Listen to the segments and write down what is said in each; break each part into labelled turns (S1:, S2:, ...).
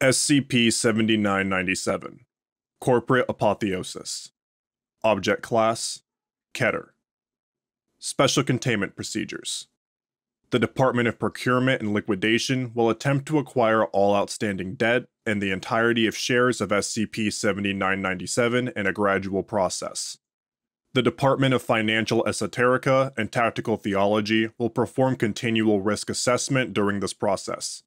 S1: SCP-7997 Corporate Apotheosis Object Class Keter Special Containment Procedures The Department of Procurement and Liquidation will attempt to acquire all outstanding debt and the entirety of shares of SCP-7997 in a gradual process. The Department of Financial Esoterica and Tactical Theology will perform continual risk assessment during this process.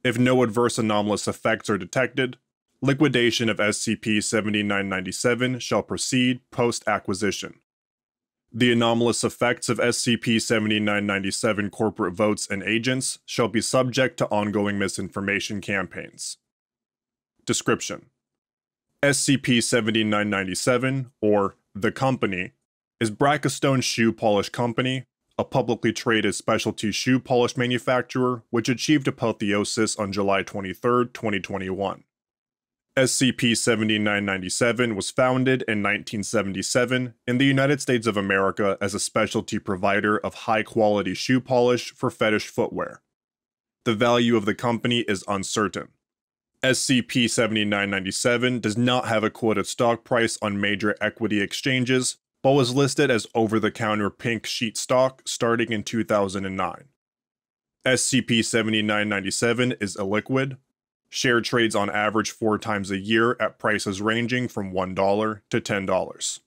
S1: If no adverse anomalous effects are detected, liquidation of SCP-7997 shall proceed post-acquisition. The anomalous effects of SCP-7997 corporate votes and agents shall be subject to ongoing misinformation campaigns. Description: SCP-7997, or The Company, is Brackestone's shoe polish company, a publicly traded specialty shoe polish manufacturer which achieved apotheosis on July 23, 2021. SCP-7997 was founded in 1977 in the United States of America as a specialty provider of high-quality shoe polish for fetish footwear. The value of the company is uncertain. SCP-7997 does not have a quoted stock price on major equity exchanges, but was listed as over-the-counter pink sheet stock starting in 2009. SCP-7997 is illiquid. Share trades on average 4 times a year at prices ranging from $1 to $10.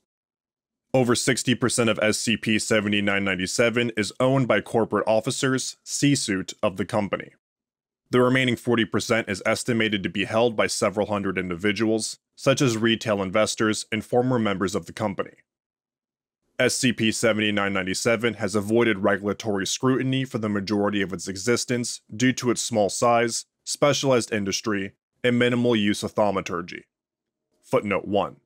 S1: Over 60% of SCP-7997 is owned by corporate officers, C-suite, of the company. The remaining 40% is estimated to be held by several hundred individuals, such as retail investors and former members of the company. SCP-7997 has avoided regulatory scrutiny for the majority of its existence due to its small size, specialized industry, and minimal use of thaumaturgy. Footnote 1.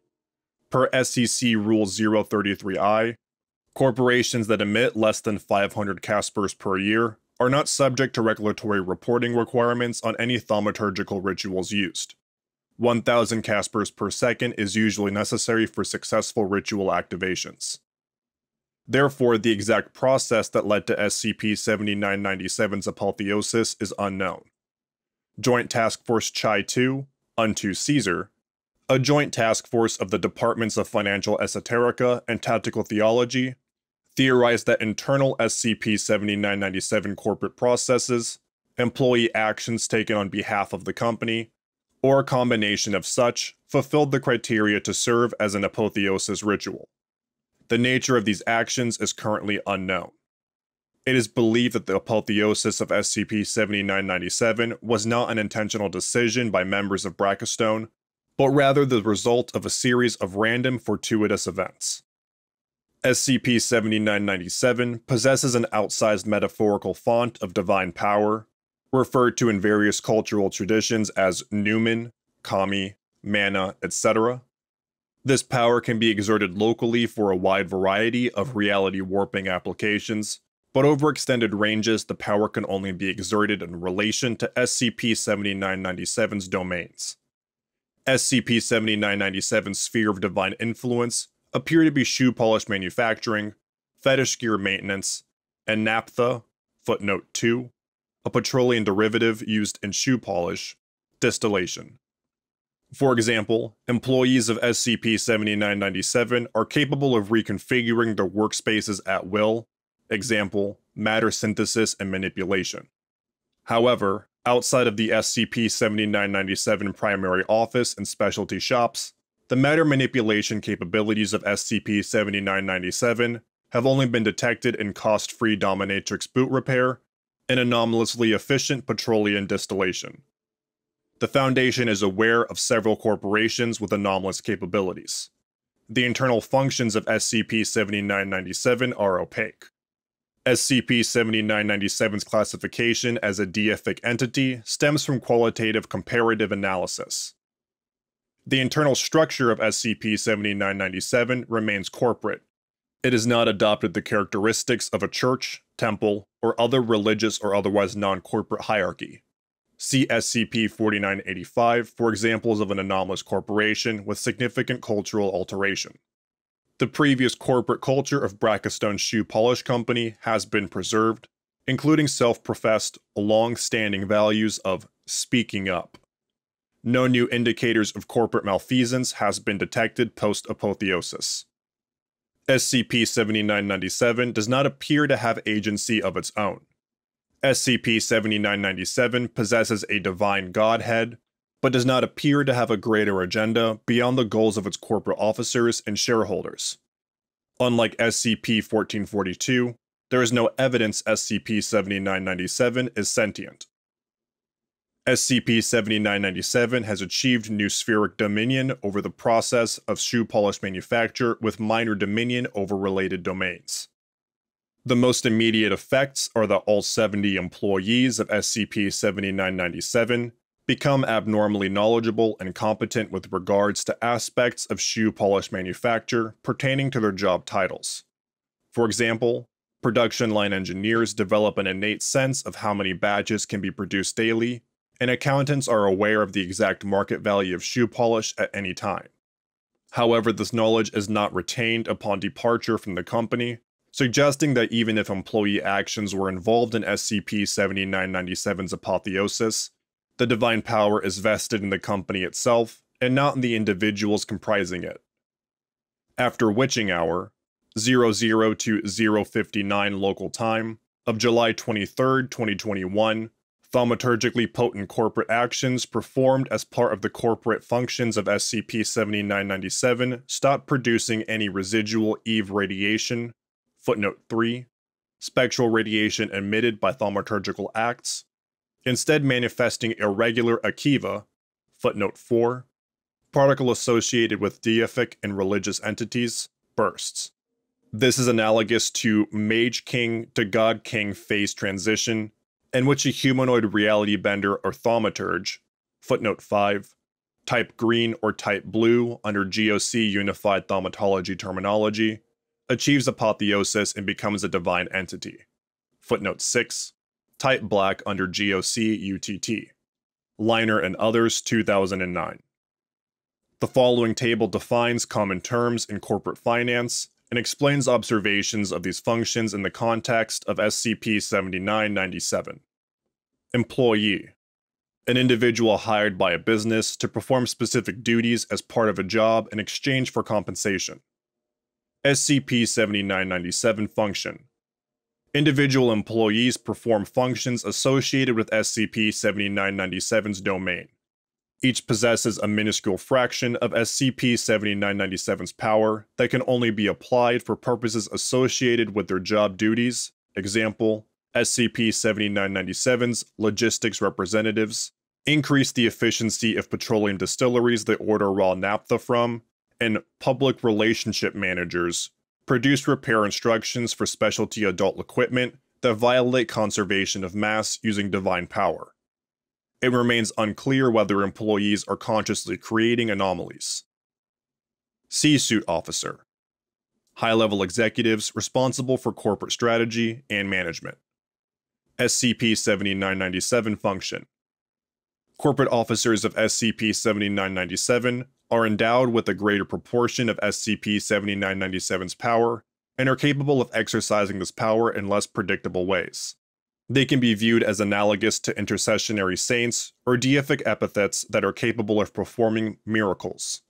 S1: Per SEC Rule 033I, corporations that emit less than 500 Caspers per year are not subject to regulatory reporting requirements on any thaumaturgical rituals used. 1,000 Caspers per second is usually necessary for successful ritual activations. Therefore, the exact process that led to SCP-7997's apotheosis is unknown. Joint Task Force Chi-2, Unto Caesar, a joint task force of the Departments of Financial Esoterica and Tactical Theology, theorized that internal SCP-7997 corporate processes, employee actions taken on behalf of the company, or a combination of such, fulfilled the criteria to serve as an apotheosis ritual. The nature of these actions is currently unknown. It is believed that the apotheosis of SCP-7997 was not an intentional decision by members of Brackestone, but rather the result of a series of random fortuitous events. SCP-7997 possesses an outsized metaphorical font of divine power, referred to in various cultural traditions as Numen, Kami, Mana, etc. This power can be exerted locally for a wide variety of reality warping applications, but over extended ranges the power can only be exerted in relation to SCP-7997's domains. SCP-7997's sphere of divine influence appear to be shoe polish manufacturing, fetish gear maintenance, and naphtha, footnote 2, a petroleum derivative used in shoe polish, distillation. For example, employees of SCP-7997 are capable of reconfiguring their workspaces at will, example, matter synthesis and manipulation. However, outside of the SCP-7997 primary office and specialty shops, the matter manipulation capabilities of SCP-7997 have only been detected in cost-free dominatrix boot repair and anomalously efficient petroleum distillation. The Foundation is aware of several corporations with anomalous capabilities. The internal functions of SCP-7997 are opaque. SCP-7997's classification as a deific entity stems from qualitative comparative analysis. The internal structure of SCP-7997 remains corporate. It has not adopted the characteristics of a church, temple, or other religious or otherwise non-corporate hierarchy. See SCP-4985 for examples of an anomalous corporation with significant cultural alteration. The previous corporate culture of Brackestone Shoe Polish Company has been preserved, including self-professed, long-standing values of speaking up. No new indicators of corporate malfeasance has been detected post-Apotheosis. SCP-7997 does not appear to have agency of its own. SCP-7997 possesses a divine godhead, but does not appear to have a greater agenda beyond the goals of its corporate officers and shareholders. Unlike SCP-1442, there is no evidence SCP-7997 is sentient. SCP-7997 has achieved new spheric dominion over the process of shoe polish manufacture with minor dominion over related domains. The most immediate effects are that all 70 employees of SCP-7997 become abnormally knowledgeable and competent with regards to aspects of shoe polish manufacture pertaining to their job titles. For example, production line engineers develop an innate sense of how many batches can be produced daily, and accountants are aware of the exact market value of shoe polish at any time. However, this knowledge is not retained upon departure from the company, suggesting that even if employee actions were involved in SCP-7997's apotheosis, the divine power is vested in the company itself and not in the individuals comprising it. After witching hour, 00 to 059 local time, of July 23, 2021, thaumaturgically potent corporate actions performed as part of the corporate functions of SCP-7997 stopped producing any residual EVE radiation. Footnote 3. Spectral radiation emitted by thaumaturgical acts, instead manifesting irregular Akiva. Footnote 4. Particle associated with deific and religious entities, bursts. This is analogous to Mage King to God King phase transition, in which a humanoid reality bender or thaumaturge, footnote 5, type green or type blue under GOC Unified Thaumatology terminology, achieves apotheosis and becomes a divine entity. Footnote 6, type black under GOC UTT. Liner and others, 2009. The following table defines common terms in corporate finance and explains observations of these functions in the context of SCP-7997. Employee: an individual hired by a business to perform specific duties as part of a job in exchange for compensation. SCP-7997 function: individual employees perform functions associated with SCP-7997's domain. Each possesses a minuscule fraction of SCP-7997's power that can only be applied for purposes associated with their job duties. Example, SCP-7997's logistics representatives increase the efficiency of petroleum distilleries they order raw naphtha from, and public relationship managers produce repair instructions for specialty adult equipment that violate conservation of mass using divine power. It remains unclear whether employees are consciously creating anomalies. C-Suite Officer: high-level executives responsible for corporate strategy and management. SCP-7997 function: corporate officers of SCP-7997 are endowed with a greater proportion of SCP-7997's power and are capable of exercising this power in less predictable ways. They can be viewed as analogous to intercessionary saints or deific epithets that are capable of performing miracles.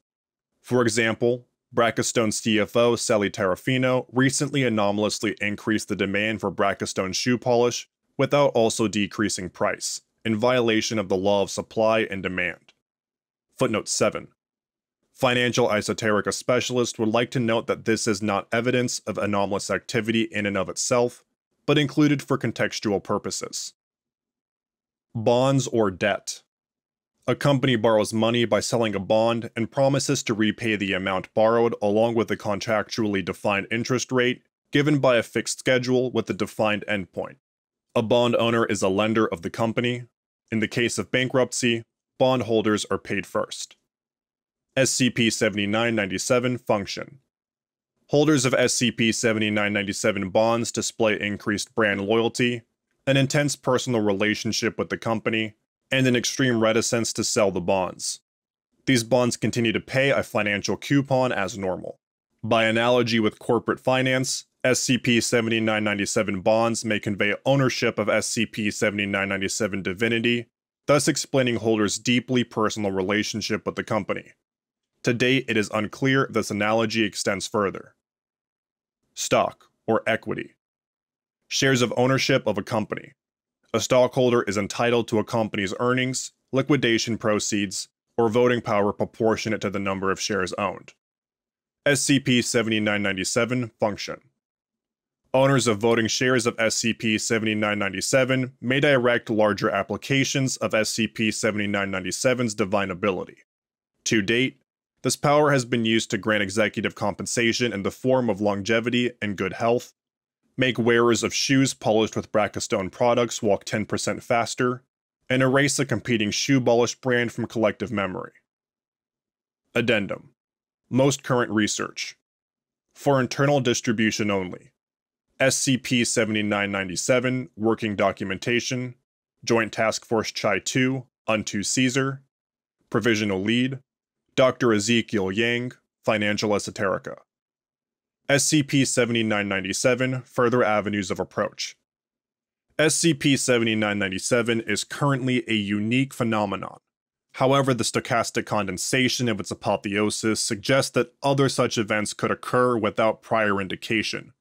S1: For example, Brackestone CFO Sally Tarafino recently anomalously increased the demand for Brackestone shoe polish without also decreasing price, in violation of the law of supply and demand. Footnote 7. Financial Esoterica Specialist would like to note that this is not evidence of anomalous activity in and of itself, but included for contextual purposes. Bonds or debt: a company borrows money by selling a bond and promises to repay the amount borrowed along with a contractually defined interest rate given by a fixed schedule with a defined endpoint. A bond owner is a lender of the company. In the case of bankruptcy, bondholders are paid first. SCP-7997 function: holders of SCP-7997 bonds display increased brand loyalty, an intense personal relationship with the company, and an extreme reticence to sell the bonds. These bonds continue to pay a financial coupon as normal. By analogy with corporate finance, SCP-7997 bonds may convey ownership of SCP-7997 divinity thus explaining holders' deeply personal relationship with the company. To date, it is unclear if this analogy extends further. Stock, or equity. Shares of ownership of a company. A stockholder is entitled to a company's earnings, liquidation proceeds, or voting power proportionate to the number of shares owned. SCP-7997 Function. Owners of voting shares of SCP-7997 may direct larger applications of SCP-7997's divine ability. To date, this power has been used to grant executive compensation in the form of longevity and good health, make wearers of shoes polished with Brackeystone products walk 10% faster, and erase a competing shoe polish brand from collective memory. Addendum. Most current research. For internal distribution only. SCP-7997 Working Documentation, Joint Task Force Chi-2, Unto Caesar, Provisional Lead, Dr. Ezekiel Yang, Financial Esoterica. SCP-7997 Further Avenues of Approach. SCP-7997 is currently a unique phenomenon. However, the stochastic condensation of its apotheosis suggests that other such events could occur without prior indication,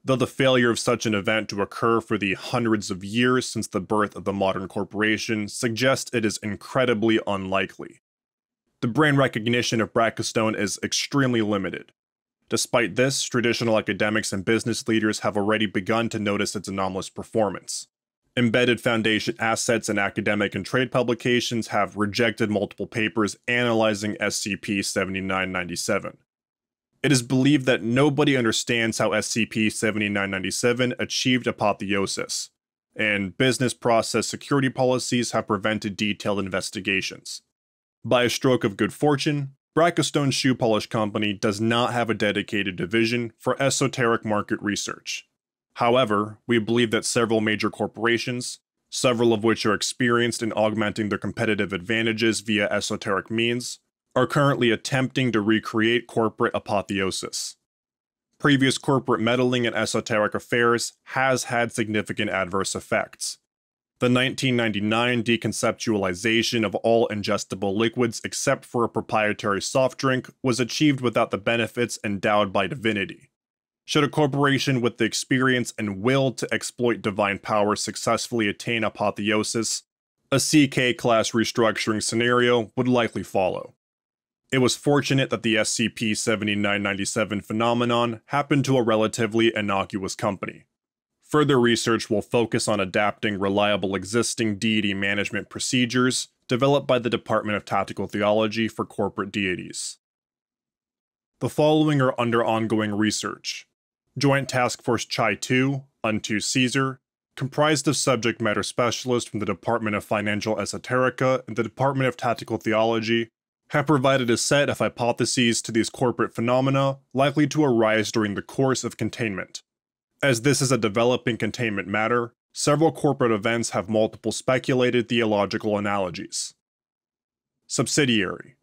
S1: though the failure of such an event to occur for the hundreds of years since the birth of the modern corporation suggests it is incredibly unlikely. The brand recognition of Brackeystone is extremely limited. Despite this, traditional academics and business leaders have already begun to notice its anomalous performance. Embedded Foundation assets and academic and trade publications have rejected multiple papers analyzing SCP-7997. It is believed that nobody understands how SCP-7997 achieved apotheosis, and business process security policies have prevented detailed investigations. By a stroke of good fortune, Brackeystone Shoe Polish Company does not have a dedicated division for esoteric market research. However, we believe that several major corporations, several of which are experienced in augmenting their competitive advantages via esoteric means, are currently attempting to recreate corporate apotheosis. Previous corporate meddling in esoteric affairs has had significant adverse effects. The 1999 deconceptualization of all ingestible liquids except for a proprietary soft drink was achieved without the benefits endowed by divinity. Should a corporation with the experience and will to exploit divine power successfully attain apotheosis, a CK-class restructuring scenario would likely follow. It was fortunate that the SCP-7997 phenomenon happened to a relatively innocuous company. Further research will focus on adapting reliable existing deity management procedures developed by the Department of Tactical Theology for corporate deities. The following are under ongoing research. Joint Task Force Chi-2, Unto Caesar, comprised of subject matter specialists from the Department of Financial Esoterica and the Department of Tactical Theology, have provided a set of hypotheses to these corporate phenomena likely to arise during the course of containment. As this is a developing containment matter, several corporate events have multiple speculated theological analogies. Subsidiary.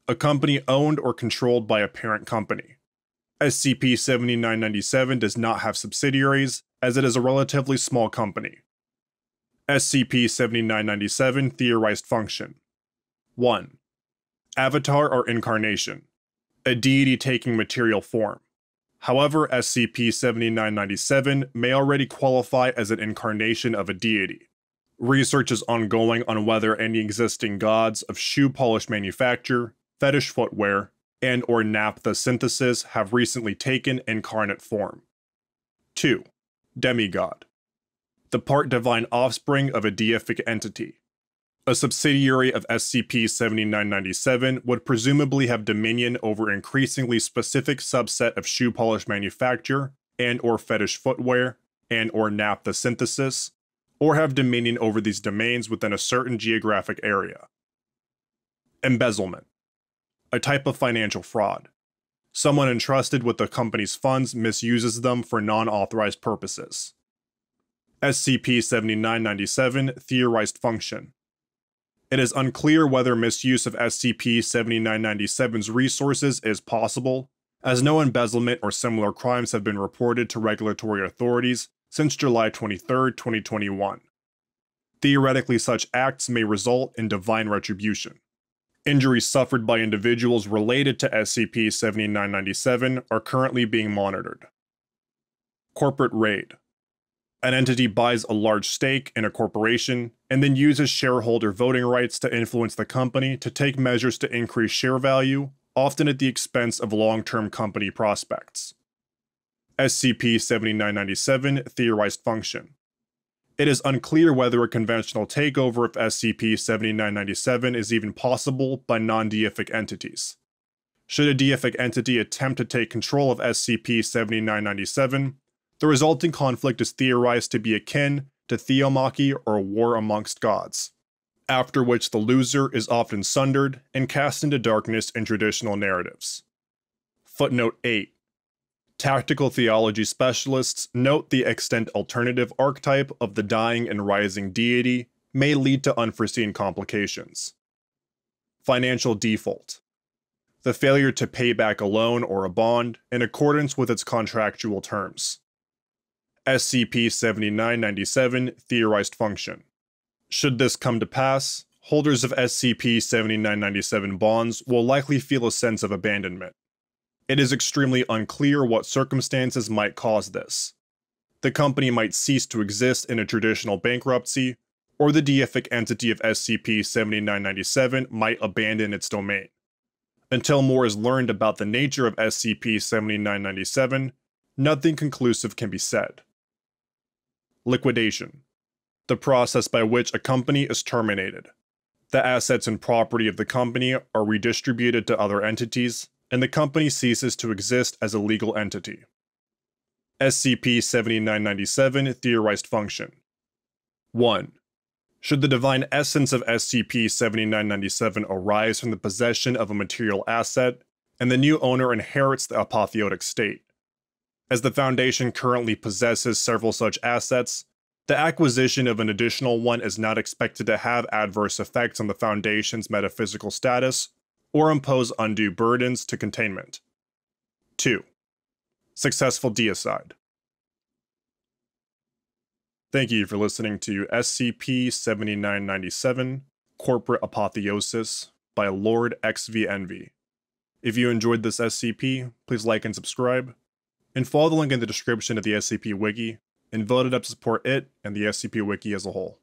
S1: A company owned or controlled by a parent company. SCP-7997 does not have subsidiaries, as it is a relatively small company. SCP-7997 Theorized Function. 1. Avatar or Incarnation. A deity taking material form. However, SCP-7997 may already qualify as an incarnation of a deity. Research is ongoing on whether any existing gods of shoe polish manufacture, fetish footwear, and/or naphtha synthesis have recently taken incarnate form. 2. Demigod. The part divine offspring of a deific entity. A subsidiary of SCP-7997 would presumably have dominion over increasingly specific subset of shoe polish manufacture and/or fetish footwear and/or naphtha synthesis, or have dominion over these domains within a certain geographic area. Embezzlement. A type of financial fraud. Someone entrusted with the company's funds misuses them for non-authorized purposes. SCP-7997 Theorized Function. It is unclear whether misuse of SCP-7997's resources is possible, as no embezzlement or similar crimes have been reported to regulatory authorities since July 23, 2021. Theoretically, such acts may result in divine retribution. Injuries suffered by individuals related to SCP-7997 are currently being monitored. Corporate raid. An entity buys a large stake in a corporation and then uses shareholder voting rights to influence the company to take measures to increase share value, often at the expense of long-term company prospects. SCP-7997 Theorized Function. It is unclear whether a conventional takeover of SCP-7997 is even possible by non-deific entities. Should a deific entity attempt to take control of SCP-7997, the resulting conflict is theorized to be akin to theomachy or war amongst gods, after which the loser is often sundered and cast into darkness in traditional narratives. Footnote 8. Tactical theology specialists note the extant alternative archetype of the dying and rising deity may lead to unforeseen complications. Financial default. The failure to pay back a loan or a bond in accordance with its contractual terms. SCP-7997 Theorized Function. Should this come to pass, holders of SCP-7997 bonds will likely feel a sense of abandonment. It is extremely unclear what circumstances might cause this. The company might cease to exist in a traditional bankruptcy, or the deific entity of SCP-7997 might abandon its domain. Until more is learned about the nature of SCP-7997, nothing conclusive can be said. Liquidation. The process by which a company is terminated. The assets and property of the company are redistributed to other entities, and the company ceases to exist as a legal entity. SCP-7997 Theorized Function. 1. Should the divine essence of SCP-7997 arise from the possession of a material asset, and the new owner inherits the apotheotic state. As the Foundation currently possesses several such assets, the acquisition of an additional one is not expected to have adverse effects on the Foundation's metaphysical status or impose undue burdens to containment. 2. Successful deicide. Thank you for listening to SCP-7997 Corporate Apotheosis by Lord XVNV. If you enjoyed this SCP, please like and subscribe, and follow the link in the description of the SCP Wiki, and vote it up to support it and the SCP Wiki as a whole.